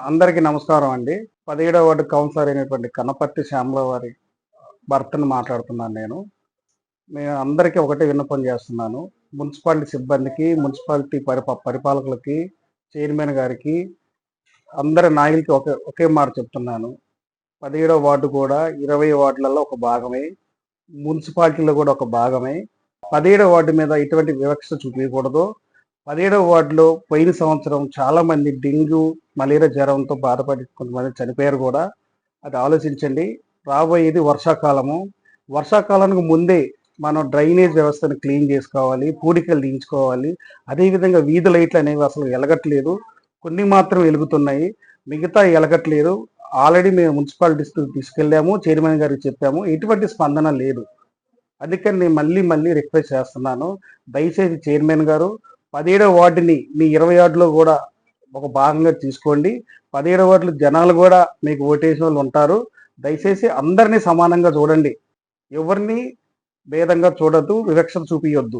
అందరికీ నమస్కారం అండి. 17వ వార్డు కౌన్సిలర్ అయినటువంటి కనపర్తి శ్యామల వారి భర్తని మాట్లాడుతున్నాను నేను. నేను అందరికీ ఒకటే విన్నపం చేస్తున్నాను. మున్సిపాలిటీ సిబ్బందికి, మున్సిపాలిటీ పరిపాలకులకి, చైర్మన్ గారికి, అందరి నాయకులకి ఒకే మాట చెప్తున్నాను. 17వ వార్డు కూడా 20 వార్డులలో ఒక భాగమే. మున్సిపాలిటీలో కూడా ఒక భాగమే. 17వ వార్డు మీద ఎటువంటి వివక్ష చూపించకూడదు. 17వ వార్డులో పోయిన సంవత్సరం చాలామంది డెంగ్యూ, మలేరియా జ్వరంతో బాధపడి కొంతమంది చనిపోయారు కూడా. అది ఆలోచించండి. రాబోయేది వర్షాకాలము. వర్షాకాలానికి ముందే మనం డ్రైనేజ్ వ్యవస్థను క్లీన్ చేసుకోవాలి, పూడికలు దించుకోవాలి. అదేవిధంగా వీధి లైట్లు అనేవి అసలు వెలగట్లేదు. కొన్ని మాత్రం వెలుగుతున్నాయి, మిగతా వెలగట్లేదు. ఆల్రెడీ మేము మున్సిపాలిటీస్కి తీసుకెళ్ళాము, చైర్మన్ గారికి చెప్పాము, ఎటువంటి స్పందన లేదు. అందుకని నేను మళ్ళీ రిక్వెస్ట్ చేస్తున్నాను. దయచేసి చైర్మన్ గారు 17వ వార్డుని మీ 20 వార్డులో కూడా ఒక భాగంగా తీసుకోండి. 17వ వార్డులో జనాలు కూడా మీకు ఓటేసిన వాళ్ళు ఉంటారు. దయచేసి అందరినీ సమానంగా చూడండి. ఎవరిని భేదంగా చూడొద్దు, వివక్ష చూపియొద్దు.